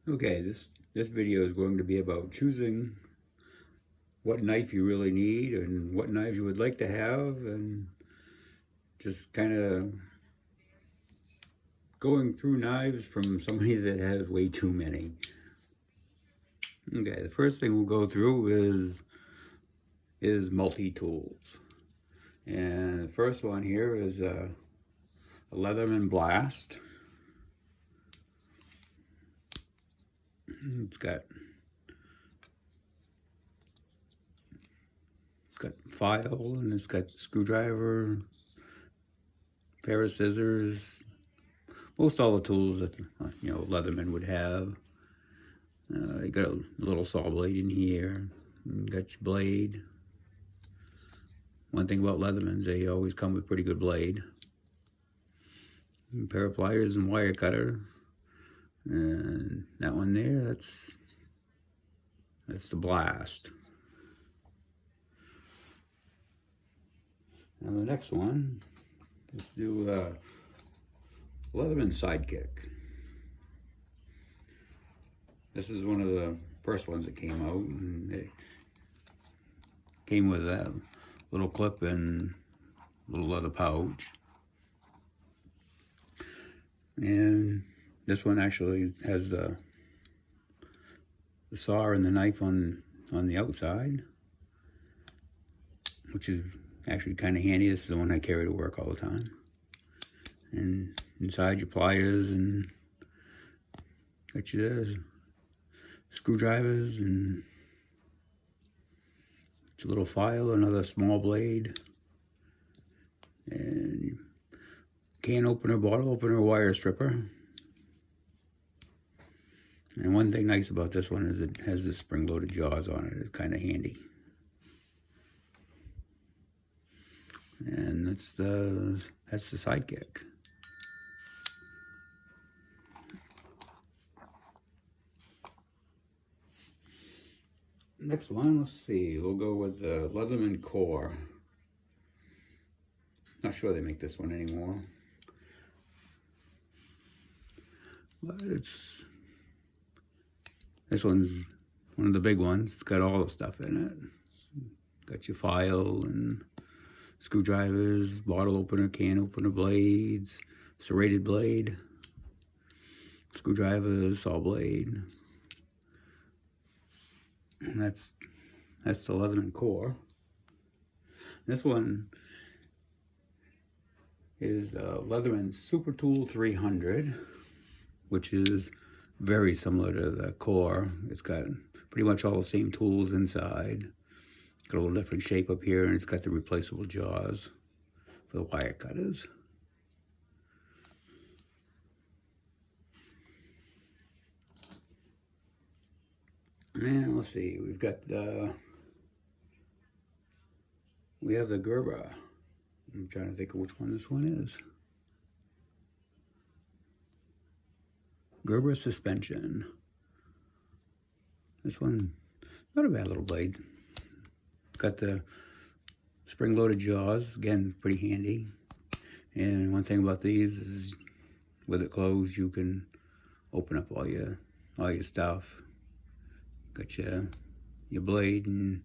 Okay, this video is going to be about choosing what knife you really need and what knives you would like to have, and just kind of going through knives from somebody that has way too many. Okay, the first thing we'll go through is multi-tools. And the first one here is a Leatherman Blast. It's got file, and it's got screwdriver, pair of scissors, most all the tools that Leatherman would have. You got a little saw blade in here. You got your blade. One thing about Leathermans, they always come with pretty good blade. A pair of pliers and wire cutter. And that one there, that's the Blast. Now the next one, let's do Leatherman Sidekick. This is one of the first ones that came out, and it came with a little clip and little leather pouch. And this one actually has the saw and the knife on the outside, which is actually kind of handy. This is the one I carry to work all the time. And inside your pliers, and got your screwdrivers, and it's a little file, another small blade, and can opener, bottle opener, wire stripper. And one thing nice about this one is it has the spring-loaded jaws on it. It's kind of handy. And that's the Sidekick. Next one, let's see. We'll go with the Leatherman Core. Not sure they make this one anymore, but this one's one of the big ones. It's got all the stuff in it. Got your file and screwdrivers, bottle opener, can opener, blades, serrated blade, screwdrivers, saw blade. And that's the Leatherman Core. This one is Leatherman Super Tool 300, which is very similar to the Core. It's got pretty much all the same tools inside. It's got a little different shape up here, and it's got the replaceable jaws for the wire cutters. And let's see, we have the Gerber. I'm trying to think of which one this one is. Gerber Suspension. This one, not a bad little blade. Got the spring-loaded jaws, again, pretty handy. And one thing about these is, with it closed, you can open up all your stuff. Got your blade, and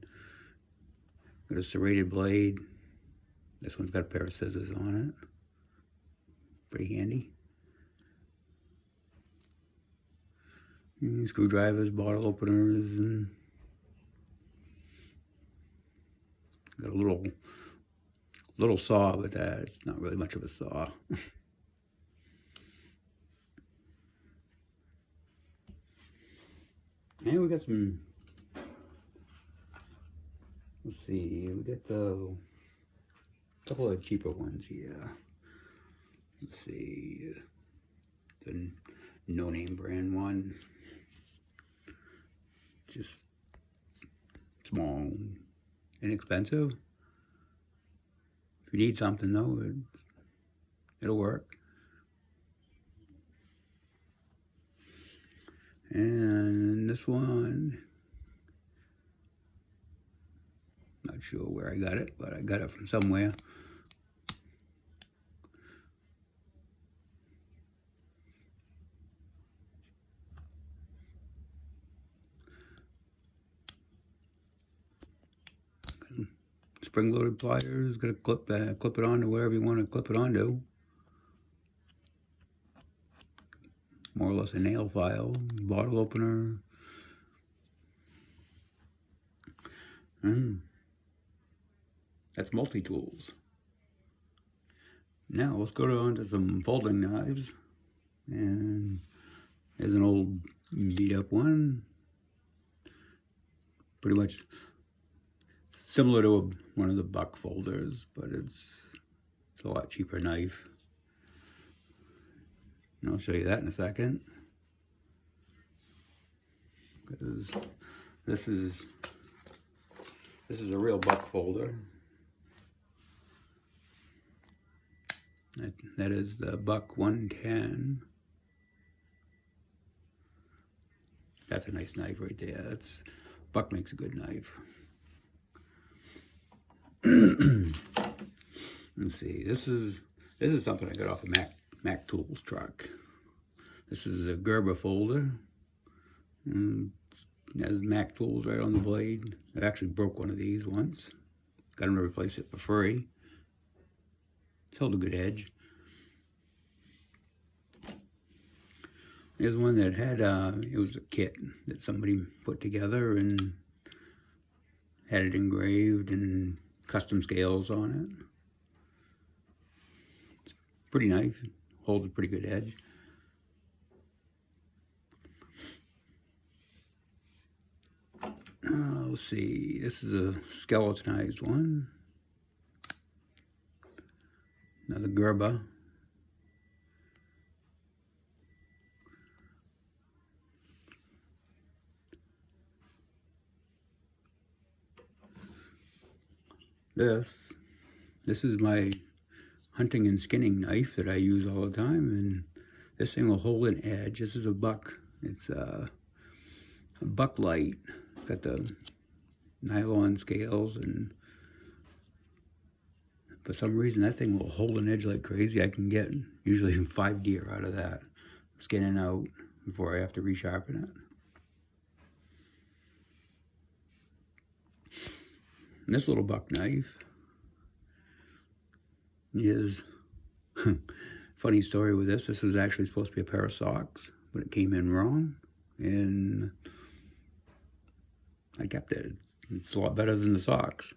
got a serrated blade. This one's got a pair of scissors on it. Pretty handy. And screwdrivers, bottle openers, and got a little saw with that. It's not really much of a saw. And we got some, let's see, we got a couple of cheaper ones here. Let's see, the no-name brand one. Just small, inexpensive. If you need something though, it'll work. And this one, not sure where I got it, but I got it from somewhere. spring-loaded pliers. Gonna clip it onto wherever you want to clip it onto. More or less a nail file, bottle opener. That's multi-tools. Now let's go on to some folding knives. And there's an old beat up one. Pretty much similar to one of the Buck folders, but it's a lot cheaper knife. And I'll show you that in a second. Because this is a real Buck folder. That is the Buck 110. That's a nice knife right there. Buck makes a good knife. Let's see. This is something I got off a Mac Tools truck. This is a Gerber folder. And it has Mac Tools right on the blade. I actually broke one of these once. Got them to replace it for free. It's held a good edge. There's one that had, it was a kit that somebody put together and had it engraved and custom scales on it. It's pretty nice. Holds a pretty good edge. Let's see. This is a skeletonized one. Another Gerber. This is my hunting and skinning knife that I use all the time, and this thing will hold an edge. This is a Buck. It's a Buck Light. It's got the nylon scales, and for some reason that thing will hold an edge like crazy. I can get usually 5 deer out of that, skinning out before I have to resharpen it. And this little Buck knife is, funny story with this. This was actually supposed to be a pair of socks, but it came in wrong, and I kept it. It's a lot better than the socks.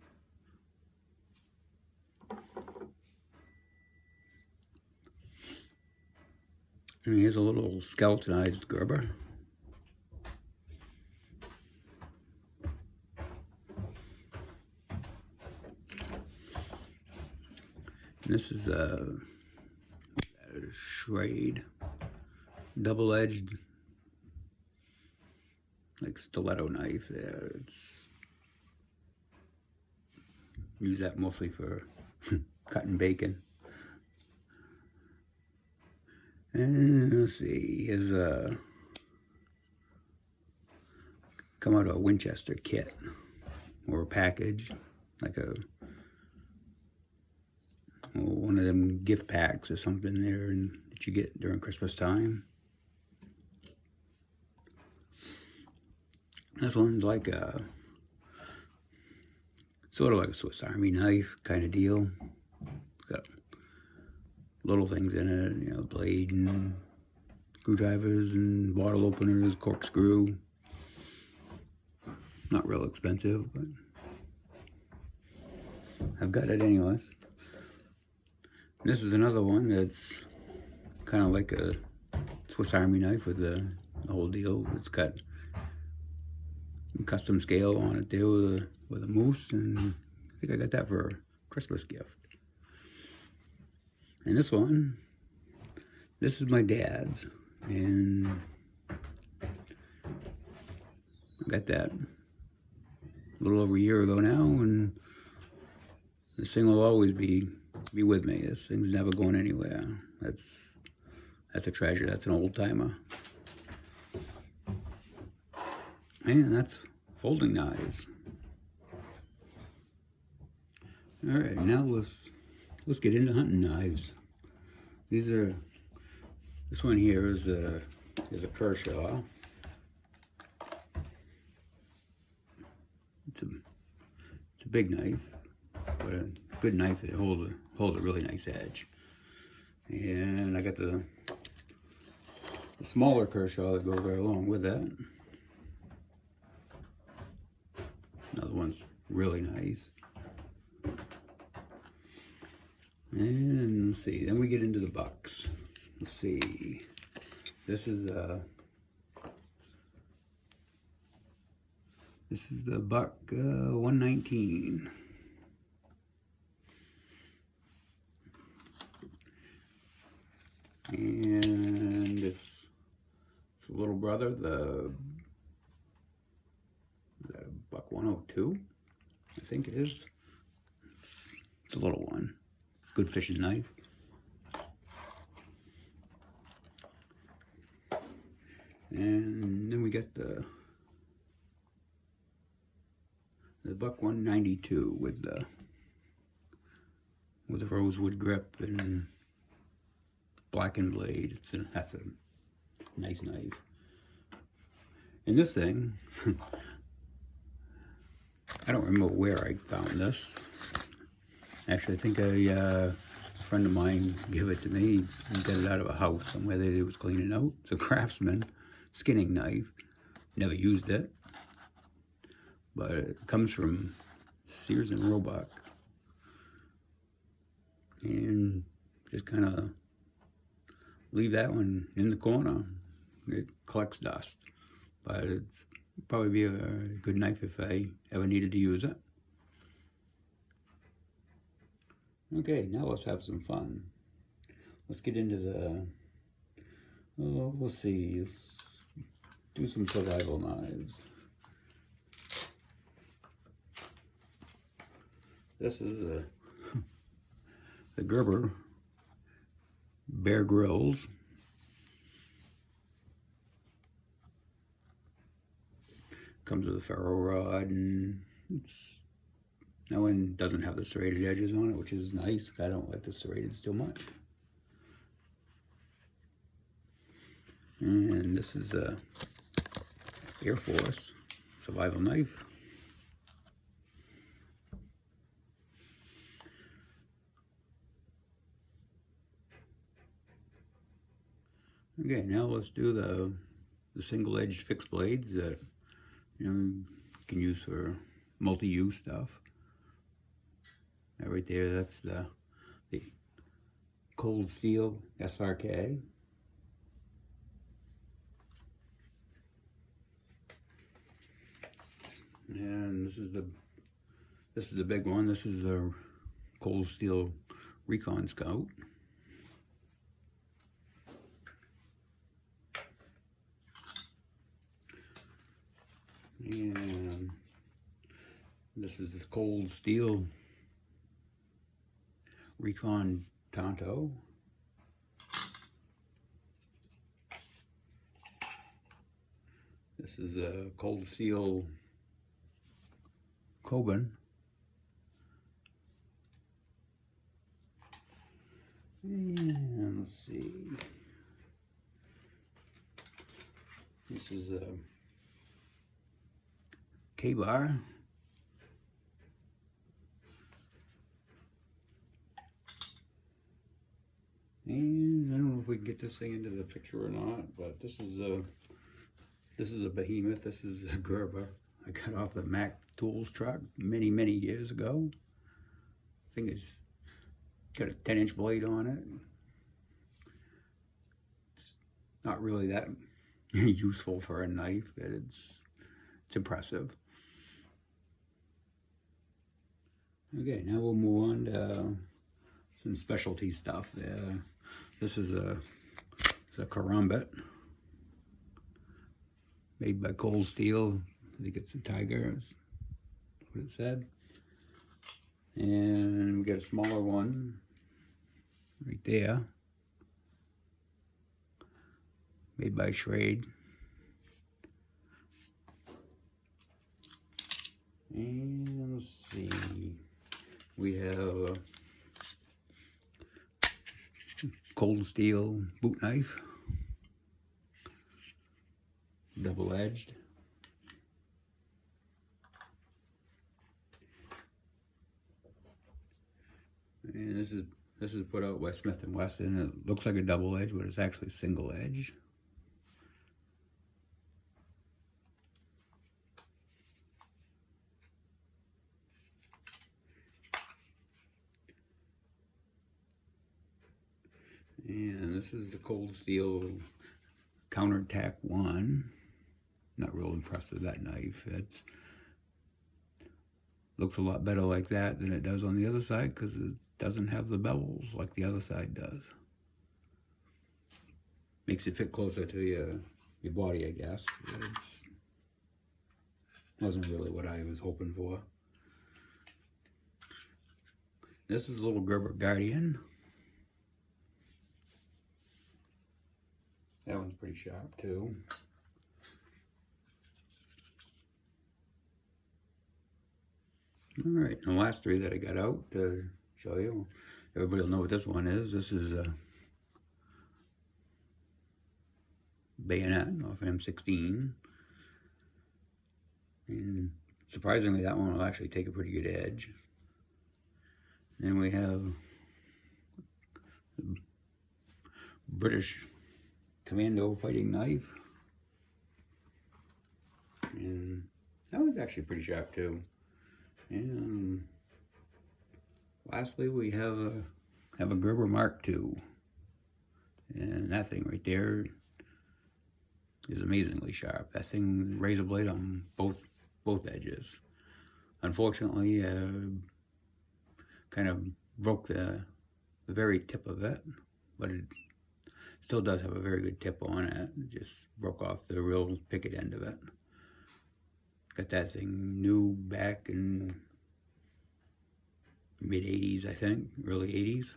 And here's a little skeletonized Gerber. This is a Schrade, double-edged, like stiletto knife there. Use that mostly for cutting bacon. And let's see, here's come out of a Winchester kit or a package, like one of them gift packs or something there that you get during Christmas time. This one's like sort of like a Swiss Army knife kind of deal. It's got little things in it, you know, blade and screwdrivers and bottle openers, corkscrew. Not real expensive, but I've got it anyways. This is another one that's kind of like a Swiss Army knife with the whole deal. It's got a custom scale on it there with a moose, and I think I got that for a Christmas gift. And this one, this is my dad's, and I got that a little over a year ago now, and this thing will always be with me. This thing's never going anywhere. That's a treasure. That's an old timer. And that's folding knives. All right, now let's get into hunting knives. This one here is a Kershaw. It's a big knife. but a good knife that holds a really nice edge. And I got the smaller Kershaw that goes right along with that. Another one's really nice. And let's see, then we get into the bucks. Let's see, this is the Buck 119. And it's little brother, the Buck 102, I think it is. It's a little one. Good fishing knife. And then we get the Buck 192 with the rosewood grip and blackened blade. That's a nice knife. And this thing, I don't remember where I found this. Actually, I think a friend of mine gave it to me. He got it out of a house somewhere that he was cleaning out. It's a Craftsman skinning knife. Never used it, but it comes from Sears and Roebuck. And just kind of leave that one in the corner. It collects dust, but it'd probably be a good knife if I ever needed to use it. Okay, now let's have some fun. Let's get into the, we'll see, let's do some survival knives. This is the Gerber Bear Grylls. Comes with a ferro rod, and that one doesn't have the serrated edges on it, which is nice. I don't like the serrated too much. And this is a Air Force survival knife. Okay, now let's do the single-edged fixed blades that you can use for multi-use stuff. Right there, that's the Cold Steel SRK. And this is the big one. This is the Cold Steel Recon Scout. And this is this Cold Steel Recon Tonto. This is a Cold Steel Coben. And let's see. This is a K-Bar. And I don't know if we can get this thing into the picture or not, but this is a behemoth. This is a Gerber. I got off the Mac Tools truck many years ago. I think it's got a 10-inch blade on it. It's not really that useful for a knife, but it's impressive. Okay, now we'll move on to some specialty stuff. This is a karambit made by Cold Steel. I think it's a Tiger, that's what it said. And we got a smaller one right there, made by Schrade. And let's see, we have Cold Steel boot knife, double-edged. And this is put out by Smith & Wesson. It looks like a double edge, but it's actually single edge. And this is the Cold Steel Counterattack 1. Not real impressed with that knife. It looks a lot better like that than it does on the other side because it doesn't have the bevels like the other side does. Makes it fit closer to your body, I guess. It wasn't really what I was hoping for. This is a little Gerber Guardian. That one's pretty sharp too. Alright, the last three that I got out to show you. Everybody will know what this one is. This is a bayonet off M16. And surprisingly, that one will actually take a pretty good edge. Then we have the British Commando fighting knife. And that one's actually pretty sharp too. And lastly, we have a Gerber Mark II, and that thing right there is amazingly sharp. That thing razor blade on both edges. Unfortunately, kind of broke the very tip of it, but it still does have a very good tip on it. It just broke off the real picket end of it. Got that thing new back in mid-80s, I think, early 80s.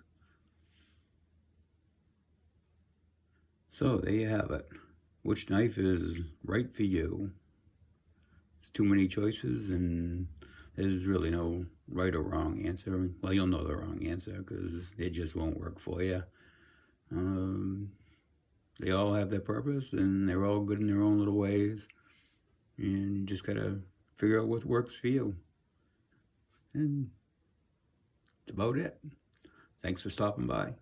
So there you have it. Which knife is right for you? There's too many choices and there's really no right or wrong answer. Well, you'll know the wrong answer because it just won't work for you. They all have their purpose and they're all good in their own little ways. And you just gotta figure out what works for you. And that's about it. Thanks for stopping by.